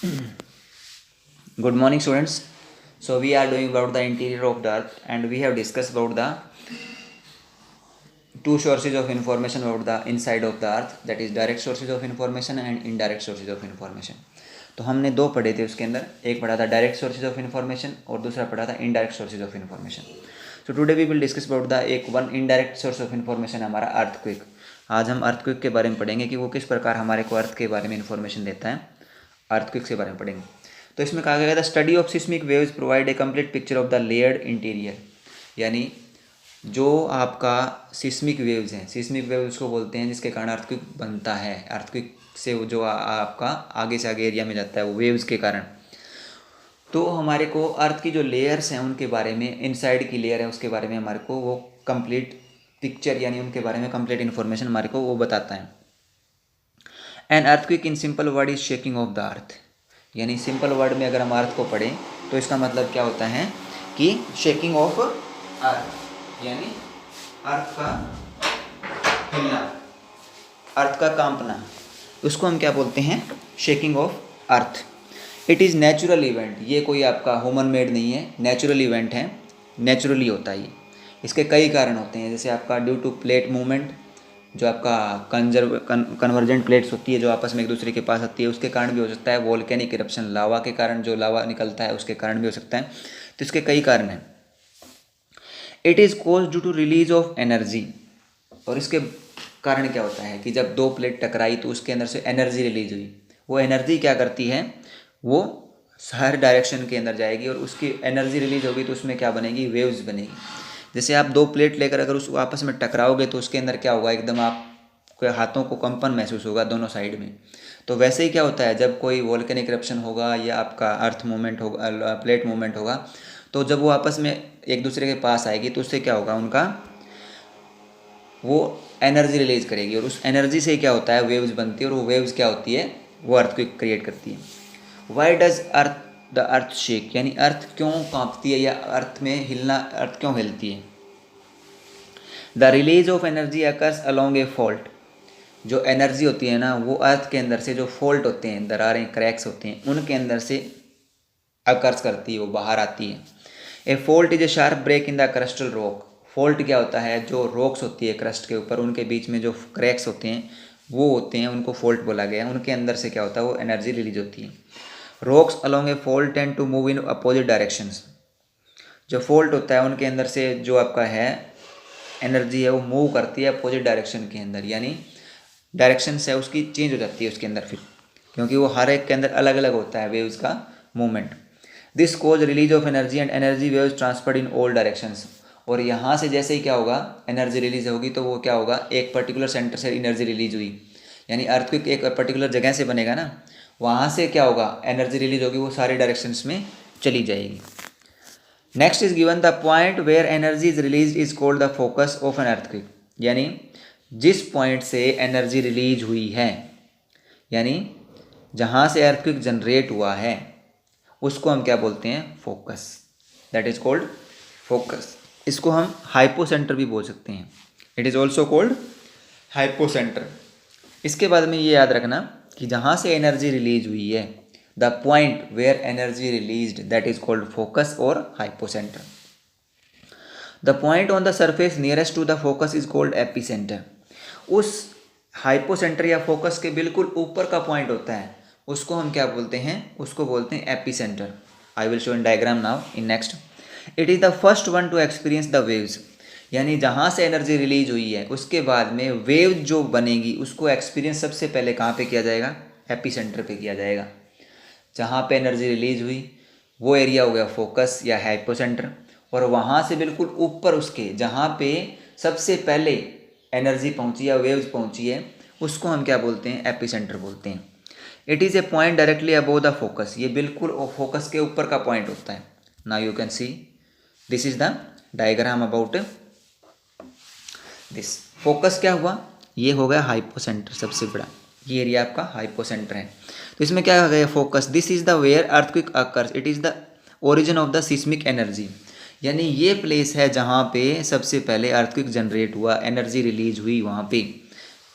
Good morning, students. So we are doing about the interior of the earth, and we have discussed about the two sources of information about the inside of the earth, that is direct sources of information and indirect sources of information. तो हमने दो पढ़े थे उसके अंदर, एक पढ़ा था डायरेक्ट सोर्सेज ऑफ इन्फॉर्मेशन और दूसरा पढ़ा था indirect sources of information. So today we will discuss about the एक one indirect source of information हमारा अर्थक्वेक. आज हम अर्थक्वेक के बारे में पढ़ेंगे कि वो किस प्रकार हमारे को अर्थ के बारे में इन्फॉर्मेशन देता है. अर्थक्वेक के बारे में पढ़ेंगे. तो इसमें कहा गया था study of seismic waves provide a complete picture of the layered interior. यानी जो आपका सिस्मिक वेव्स हैं, सिस्मिक वेव्स को बोलते हैं जिसके कारण अर्थक्वेक बनता है. अर्थक्वेक से वो जो आपका आगे से आगे एरिया में जाता है वो वेव्स के कारण. तो हमारे को अर्थ की जो लेयर्स हैं उनके बारे में, इनसाइड की लेयर है उसके बारे में हमारे को वो कंप्लीट पिक्चर यानी उनके बारे में कंप्लीट इन्फॉर्मेशन हमारे को वो बताता है. An earthquake in simple word is shaking of the अर्थ. यानी सिंपल वर्ड में अगर हम अर्थ को पढ़ें तो इसका मतलब क्या होता है कि शेकिंग ऑफ अर्थ, यानी अर्थ का हिलना, अर्थ का कांपना, उसको हम क्या बोलते हैं, shaking of earth. It is natural event. ये कोई आपका ह्यूमन मेड नहीं है, नेचुरल इवेंट है, नेचुरली होता है ये. इसके कई कारण होते हैं, जैसे आपका ड्यू टू प्लेट मूवमेंट, जो आपका कन्वर्जेंट प्लेट्स होती है जो आपस में एक दूसरे के पास आती है, उसके कारण भी हो सकता है. वोल्केनिक इरप्शन, लावा के कारण जो लावा निकलता है उसके कारण भी हो सकता है. तो इसके कई कारण हैं. It is cause due to release of energy. और इसके कारण क्या होता है कि जब दो प्लेट टकराई तो उसके अंदर से एनर्जी रिलीज हुई. वो एनर्जी क्या करती है, वो हर डायरेक्शन के अंदर जाएगी और उसकी एनर्जी रिलीज होगी तो उसमें क्या बनेगी, वेव्स बनेगी. जैसे आप दो प्लेट लेकर अगर उस आपस में टकराओगे तो उसके अंदर क्या होगा, एकदम आपके हाथों को कंपन महसूस होगा दोनों साइड में. तो वैसे ही क्या होता है जब कोई वोल्केनिक इरप्शन होगा या आपका अर्थ मूवमेंट होगा, प्लेट मूवमेंट होगा, तो जब वो आपस में एक दूसरे के पास आएगी तो उससे क्या होगा, उनका वो एनर्जी रिलीज करेगी और उस एनर्जी से क्या होता है, वेव्स बनती है. और वो वेव्स क्या होती है, वो अर्थ को क्रिएट करती है. Why does the earth shake, यानी अर्थ क्यों कांपती है या अर्थ में हिलना, अर्थ क्यों हिलती है. The release of energy occurs along a fault. जो एनर्जी होती है ना, वो अर्थ के अंदर से जो फॉल्ट होते हैं, दरारें, क्रैक्स होते हैं, उनके अंदर से अकर्स करती है, वो बाहर आती है. A fault is a sharp break in the crustal rock. Fault क्या होता है, जो रॉक्स होती है क्रस्ट के ऊपर, उनके बीच में जो क्रैक्स होते हैं वो होते हैं, उनको फॉल्ट बोला गया. उनके अंदर से क्या होता है, वो एनर्जी रिलीज होती है. Rocks along a fault tend to move in opposite directions. जो फॉल्ट होता है उनके अंदर से जो आपका है एनर्जी है वो मूव करती है अपोजिट डायरेक्शन के अंदर, यानी डायरेक्शन है उसकी चेंज हो जाती है उसके अंदर फिर, क्योंकि वो हर एक के अंदर अलग अलग होता है वेव्स का movement. This cause release of energy and energy waves transferred in all directions. और यहाँ से जैसे ही क्या होगा, एनर्जी रिलीज होगी तो वो क्या होगा, एक पर्टिकुलर सेंटर से एनर्जी रिलीज हुई, यानी अर्थक्वेक एक पर्टिकुलर जगह से बनेगा ना, वहाँ से क्या होगा, एनर्जी रिलीज होगी, वो सारे डायरेक्शंस में चली जाएगी. Next is given the point where energy is release is called the focus of an earthquake. यानी जिस पॉइंट से एनर्जी रिलीज हुई है, यानी जहाँ से अर्थक्वेक जनरेट हुआ है, उसको हम क्या बोलते हैं, focus. That is called focus. इसको हम हाइपोसेंटर भी बोल सकते हैं. It is also called hypocentre. इसके बाद में ये याद रखना कि जहाँ से एनर्जी रिलीज हुई है, the point where energy released, that is called focus और hypocentre. The point on the surface nearest to the focus is called epicentre. उस हाइपोसेंटर या फोकस के बिल्कुल ऊपर का पॉइंट होता है, उसको हम क्या बोलते हैं, उसको बोलते हैं epicentre. I will show in diagram now in next. It is the first one two experience the waves. यानी जहाँ से एनर्जी रिलीज हुई है उसके बाद में वेव जो बनेगी उसको एक्सपीरियंस सबसे पहले कहाँ पे किया जाएगा, एपीसेंटर पे किया जाएगा. जहाँ पे एनर्जी रिलीज हुई वो एरिया हो गया फोकस या हाइपोसेंटर, और वहाँ से बिल्कुल ऊपर उसके जहाँ पे सबसे पहले एनर्जी पहुँची या वेव्स पहुँची है, उसको हम क्या बोलते हैं, एपीसेंटर बोलते हैं. It is a point directly above the focus. ये बिल्कुल फोकस के ऊपर का पॉइंट होता है. Now you can see this is the diagram about this. Focus क्या हुआ, ये हो गया हाइपोसेंटर सबसे बड़ा, ये एरिया आपका हाइपोसेंटर है. तो इसमें क्या हो गया, focus. This is the where earthquake occurs. It is the origin of the seismic energy. यानी ये प्लेस है जहाँ पे सबसे पहले अर्थक्वेक जनरेट हुआ, एनर्जी रिलीज हुई वहाँ पे,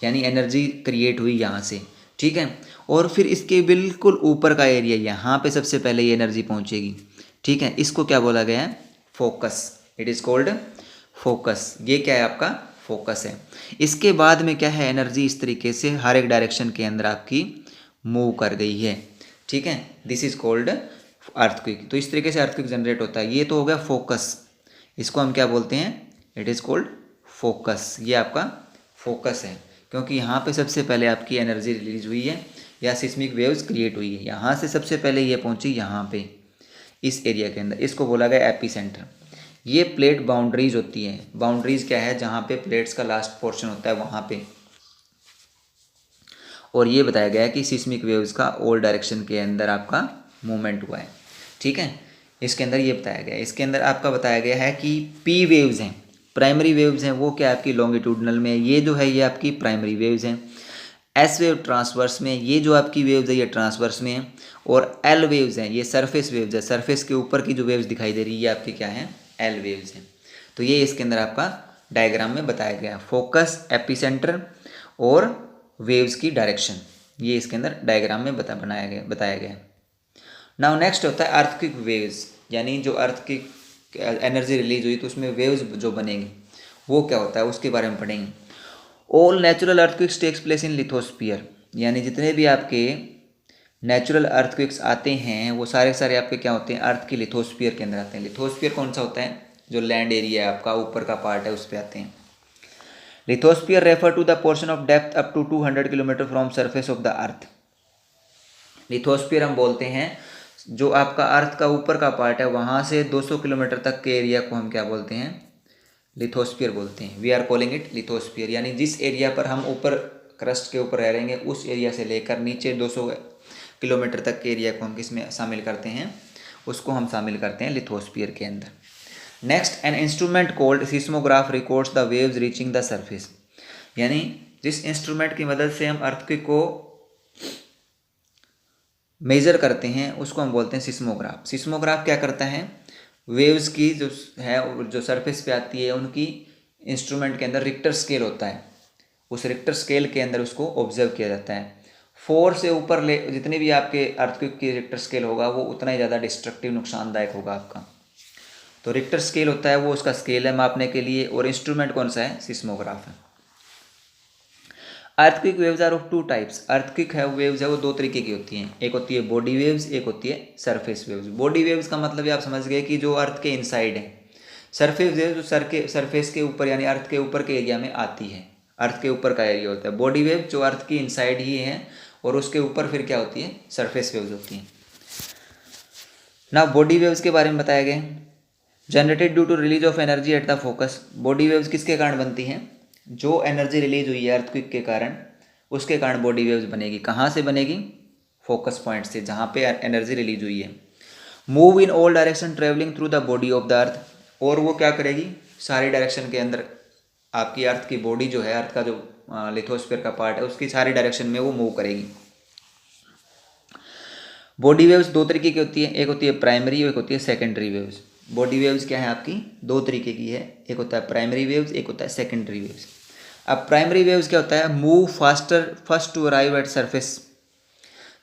यानी एनर्जी क्रिएट हुई यहाँ से. ठीक है। और फिर इसके बिल्कुल ऊपर का एरिया, यहाँ पे सबसे पहले ये एनर्जी पहुँचेगी, ठीक है। इसको क्या बोला गया है? Focus. It is called focus. ये क्या है? आपका फोकस है। इसके बाद में क्या है? एनर्जी इस तरीके से हर एक डायरेक्शन के अंदर आपकी मूव कर गई है, ठीक है। This is called earthquake. तो इस तरीके से अर्थक्वेक जनरेट होता है। ये तो हो गया फोकस, इसको हम क्या बोलते हैं? It is called focus. ये आपका फोकस है, क्योंकि यहाँ पे सबसे पहले आपकी एनर्जी रिलीज हुई है या सिस्मिक वेव्स क्रिएट हुई है। यहाँ से सबसे पहले ये पहुँची यहाँ पे इस एरिया के अंदर, इसको बोला गया एपी सेंटर। ये प्लेट बाउंड्रीज होती है। बाउंड्रीज क्या है? जहाँ पे प्लेट्स का लास्ट पोर्शन होता है वहाँ पे। और ये बताया गया है कि सिस्मिक वेव्स का ऑल डायरेक्शन के अंदर आपका मूवमेंट हुआ है, ठीक है। इसके अंदर ये बताया गया है। इसके अंदर आपका बताया गया है कि पी वेव्स हैं, प्राइमरी वेव्स हैं, वो क्या आपकी लॉन्गिट्यूडनल में, ये जो है ये आपकी प्राइमरी वेव्स हैं। एस वेव ट्रांसवर्स में, ये जो आपकी वेव्स है ये ट्रांसवर्स में है। और एल वेव्स हैं, ये सरफेस वेव्स है, सरफेस के ऊपर की जो वेव्स दिखाई दे रही है ये आपकी क्या है? एल वेव्स हैं। तो ये इसके अंदर आपका डायग्राम में बताया गया है, फोकस, एपिसेंटर और वेव्स की डायरेक्शन, ये इसके अंदर डायग्राम में बताया गया है। नाउ नेक्स्ट होता है अर्थक्वेक वेव्स, यानी जो अर्थ की एनर्जी रिलीज हुई तो उसमें वेव्स जो बनेंगी वो क्या होता है उसके बारे में पढ़ेंगे। All natural earthquakes takes place in lithosphere, यानी जितने भी आपके नेचुरल अर्थक्वेक्स आते हैं वो सारे सारे आपके क्या होते हैं? अर्थ की लिथोस्फीयर के अंदर आते हैं। लिथोस्फीयर कौन सा होता है? जो लैंड एरिया है आपका, ऊपर का पार्ट है, उस पर आते हैं। Lithosphere refer to the portion of depth up to 200 kilometer from surface of the earth. Lithosphere हम बोलते हैं जो आपका अर्थ का ऊपर का पार्ट है वहाँ से 200 किलोमीटर तक के एरिया को हम क्या बोलते हैं? लिथोस्फीयर बोलते हैं। We are calling it lithosphere, यानी जिस एरिया पर हम ऊपर क्रस्ट के ऊपर रह रहेंगे उस एरिया से लेकर नीचे 200 किलोमीटर तक के एरिया को हम किस में शामिल करते हैं? उसको हम शामिल करते हैं लिथोस्फीयर के अंदर। Next, an instrument called seismograph records the waves reaching the surface, यानी जिस इंस्ट्रूमेंट की मदद से हम अर्थक्वेक को मेजर करते हैं उसको हम बोलते हैं सिस्मोग्राफ। सिस्मोग्राफ क्या करता है? वेव्स की जो है जो सरफेस पे आती है उनकी इंस्ट्रूमेंट के अंदर रिक्टर स्केल होता है, उस रिक्टर स्केल के अंदर उसको ऑब्जर्व किया जाता है। 4 से ऊपर ले जितने भी आपके अर्थक्वेक की रिक्टर स्केल होगा वो उतना ही ज़्यादा डिस्ट्रक्टिव नुकसानदायक होगा आपका। तो रिक्टर स्केल होता है वो उसका स्केल है मापने के लिए, और इंस्ट्रूमेंट कौन सा है? सिस्मोग्राफ है। Earthquake waves are of 2 types. Earthquake है वेव्स है वो 2 तरीके की होती हैं, एक होती है बॉडी वेव्स, एक होती है सरफेस वेव्स। बॉडी वेव्स का मतलब ये आप समझ गए कि जो अर्थ के इनसाइड है। सरफेस वेव जो सरफेस के ऊपर यानी अर्थ के ऊपर के एरिया में आती है, अर्थ के ऊपर का एरिया होता है। बॉडी वेव जो अर्थ की इनसाइड ही है और उसके ऊपर फिर क्या होती है? सरफेस वेव्स होती हैं। ना बॉडी वेव्स के बारे में बताया गया, generated due to release of energy at the focus. Body waves किसके कारण बनती हैं? जो एनर्जी रिलीज हुई है अर्थक्वेक के कारण उसके कारण बॉडी वेव्स बनेगी। कहाँ से बनेगी? फोकस पॉइंट से, जहाँ पे एनर्जी रिलीज हुई है। Move in all direction travelling through the body of the अर्थ, और वो क्या करेगी? सारी डायरेक्शन के अंदर आपकी अर्थ की बॉडी जो है, अर्थ का जो लिथोस्फीयर का पार्ट है उसकी सारी डायरेक्शन में वो मूव करेगी। बॉडी वेव्स 2 तरीके की होती है, एक होती है प्राइमरी और एक होती है सेकेंडरी वेव्स। बॉडी वेव्स क्या है आपकी? 2 तरीके की है, एक होता है प्राइमरी वेव्स, एक होता है सेकेंडरी वेव्स। अब प्राइमरी वेव्स क्या होता है? Move faster first to arrive at surface,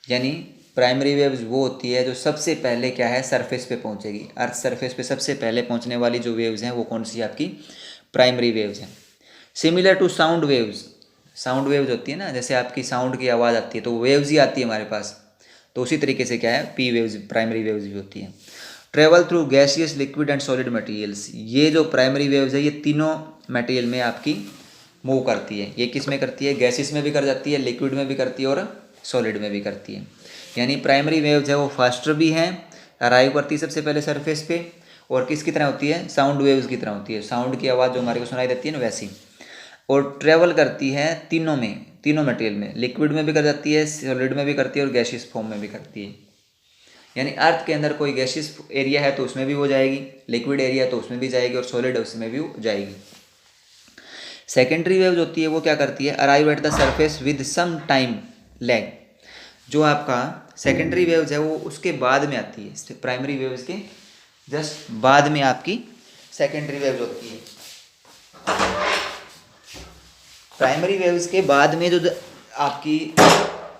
यानी प्राइमरी वेव्स वो होती है जो सबसे पहले क्या है? सरफेस पे पहुंचेगी। अर्थ सरफेस पे सबसे पहले पहुंचने वाली जो वेव्स हैं वो कौन सी आपकी? प्राइमरी वेव्स हैं। Similar to sound waves, sound waves होती है ना, जैसे आपकी साउंड की आवाज़ आती है तो वेव्स ही आती है हमारे पास, तो उसी तरीके से क्या है? पी वेव्स प्राइमरी वेव्स भी होती हैं। Travel through gaseous, liquid and solid materials, ये जो प्राइमरी वेव्स है ये तीनों मटेरियल में आपकी मूव करती है। ये किस में करती है? गैसेस में भी कर जाती है, लिक्विड में भी करती है और सॉलिड में भी करती है। यानी प्राइमरी वेव्स है वो फास्टर भी हैं, अराइव करती है सबसे पहले सरफेस पे, और किसकी तरह होती है? साउंड वेव्स की तरह होती है, साउंड की आवाज़ जो हमारे को सुनाई देती है ना वैसी। और ट्रेवल करती है तीनों में, तीनों मटेरियल में, लिक्विड में भी कर जाती है, सॉलिड में भी करती है और गैसियस फॉर्म में भी करती है। यानी अर्थ के अंदर कोई गैसियस एरिया है तो उसमें भी वो जाएगी, लिक्विड एरिया है तो उसमें भी जाएगी और सॉलिड है उसमें भी जाएगी। सेकेंडरी वेव्स होती है वो क्या करती है? Arrive at the surface with some time lag. जो आपका सेकेंडरी वेव्स है वो उसके बाद में आती है, प्राइमरी वेव्स के जस्ट बाद में आपकी सेकेंडरी वेव्स होती है। प्राइमरी वेव्स के बाद में जो आपकी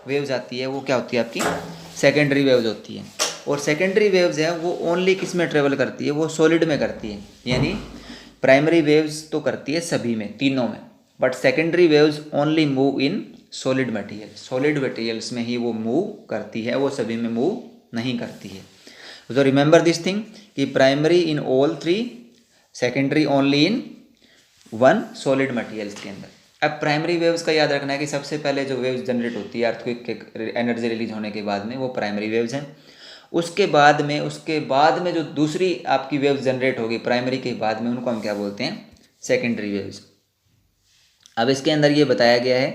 वेव्स आती है वो क्या होती है आपकी सेकेंडरी वेव्स होती है। और सेकेंडरी वेव्स है वो ओनली किस में ट्रेवल करती है, वो सॉलिड में करती है। यानी प्राइमरी वेव्स तो करती है सभी में, तीनों में, but secondary waves only move in solid material, solid materials में ही वो मूव करती है, वो सभी में मूव नहीं करती है। तो रिमेंबर दिस थिंग कि primary in all three, secondary only in one solid materials के अंदर। अब प्राइमरी वेव्स का याद रखना है कि सबसे पहले जो वेव्स जनरेट होती है अर्थक्वेक के एनर्जी रिलीज होने के बाद में, वो प्राइमरी वेव्स हैं। उसके बाद में जो दूसरी आपकी वेव्स जनरेट होगी प्राइमरी के बाद में, उनको हम क्या बोलते हैं, सेकेंडरी वेव्स। अब इसके अंदर ये बताया गया है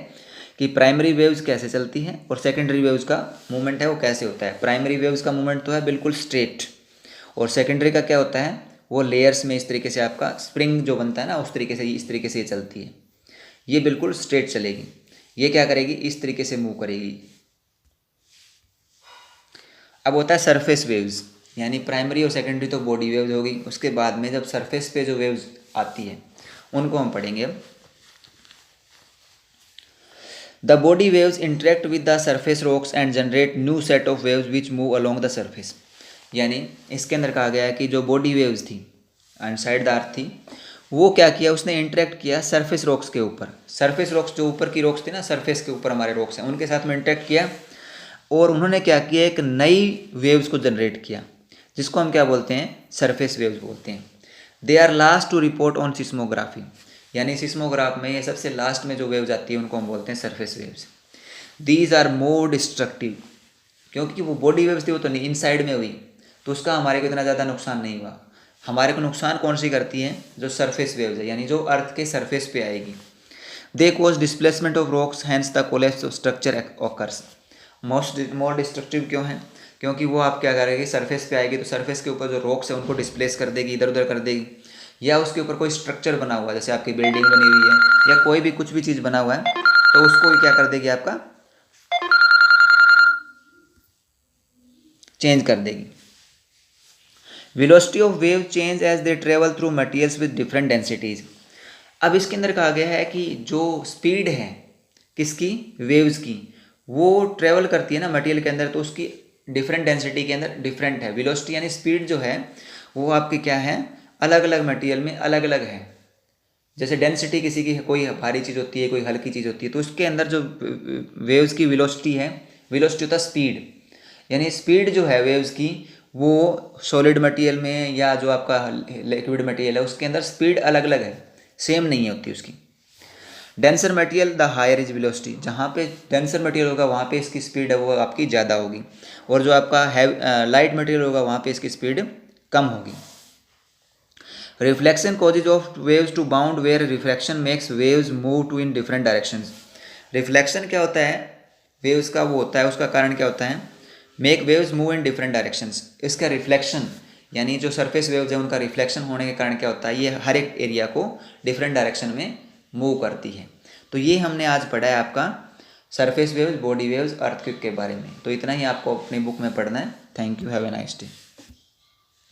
कि प्राइमरी वेव्स कैसे चलती हैं और सेकेंडरी वेव्स का मूवमेंट है वो कैसे होता है। प्राइमरी वेव्स का मूवमेंट तो है बिल्कुल स्ट्रेट, और सेकेंडरी का क्या होता है, वो लेयर्स में इस तरीके से आपका स्प्रिंग जो बनता है ना, उस तरीके से, इस तरीके से ये चलती है। ये बिल्कुल स्ट्रेट चलेगी, ये क्या करेगी, इस तरीके से मूव करेगी। अब होता है सरफेस वेव्स, यानी प्राइमरी और सेकेंडरी तो बॉडी वेव्स होगी, उसके बाद में जब सरफेस पे जो वेव्स आती है उनको हम पढ़ेंगे अब। The body waves interact with the surface rocks and generate new set of waves which move along the surface. यानी इसके अंदर कहा गया है कि जो बॉडी वेव्स थी इनसाइड द अर्थ थी, वो क्या किया, उसने इंटरेक्ट किया सरफेस रॉक्स के ऊपर। सरफेस रॉक्स जो ऊपर की रॉक्स थी ना, सरफेस के ऊपर हमारे रॉक्स हैं, उनके साथ में इंटरेक्ट किया, और उन्होंने क्या किया, एक नई वेव्स को जनरेट किया, जिसको हम क्या बोलते हैं, सरफेस वेव्स बोलते हैं। They are last to report on seismography, यानी सिस्मोग्राफ में ये सबसे लास्ट में जो वेव्स आती है उनको हम बोलते हैं surface waves. These are more destructive, क्योंकि वो बॉडी वेव्स थी वो तो नहीं, इनसाइड में हुई, तो उसका हमारे को इतना ज़्यादा नुकसान नहीं हुआ। हमारे को नुकसान कौन सी करती हैं, जो सरफेस वेव्स है, यानी जो अर्थ के सरफेस पे आएगी। They cause displacement of rocks, hence the collapse of structure occurs. More destructive क्यों है, क्योंकि वो आप क्या करेगी, सरफेस पे आएगी तो सरफेस के ऊपर जो रॉक्स है उनको डिस्प्लेस कर देगी, इधर उधर कर देगी, या उसके ऊपर कोई स्ट्रक्चर बना हुआ है, जैसे आपकी बिल्डिंग बनी हुई है या कोई भी कुछ भी चीज़ बना हुआ है, तो उसको क्या कर देगी, आपका चेंज कर देगी। Velocity of wave change as they travel through materials with different densities. अब इसके अंदर कहा गया है कि जो स्पीड है किसकी, वेव्स की, वो ट्रेवल करती है ना मटेरियल के अंदर, तो उसकी डिफरेंट डेंसिटी के अंदर डिफरेंट है। वेलोसिटी यानी स्पीड जो है वो आपकी क्या है, अलग अलग मटेरियल में अलग अलग है। जैसे डेंसिटी किसी की कोई भारी चीज़ होती है, कोई हल्की चीज़ होती है, तो उसके अंदर जो वेव्स की वेलोसिटी है, वेलोसिटी होता है स्पीड, यानी स्पीड जो है वेव्स की वो सॉलिड मटेरियल में या जो आपका लिक्विड मटेरियल है उसके अंदर स्पीड अलग अलग है, सेम नहीं होती उसकी। Denser material the higher is velocity, जहाँ पे डेंसर मटेरियल होगा वहाँ पे इसकी स्पीड है वो आपकी ज़्यादा होगी, और जो आपका लाइट मटेरियल होगा वहाँ पे इसकी स्पीड कम होगी। Reflection causes of waves to bound where reflection makes waves move टू इन डिफरेंट डायरेक्शंस। रिफ्लेक्शन क्या होता है, वेव्स का वो होता है, उसका कारण क्या होता है, make waves move in different directions. इसका रिफ्लेक्शन यानी जो सरफेस वेव्स है उनका रिफ्लेक्शन होने के कारण क्या होता है, ये हर एक एरिया को डिफरेंट डायरेक्शन में मूव करती है। तो ये हमने आज पढ़ा है आपका surface waves, body waves, earthquake के बारे में। तो इतना ही आपको अपनी बुक में पढ़ना है। Thank you, have a nice day.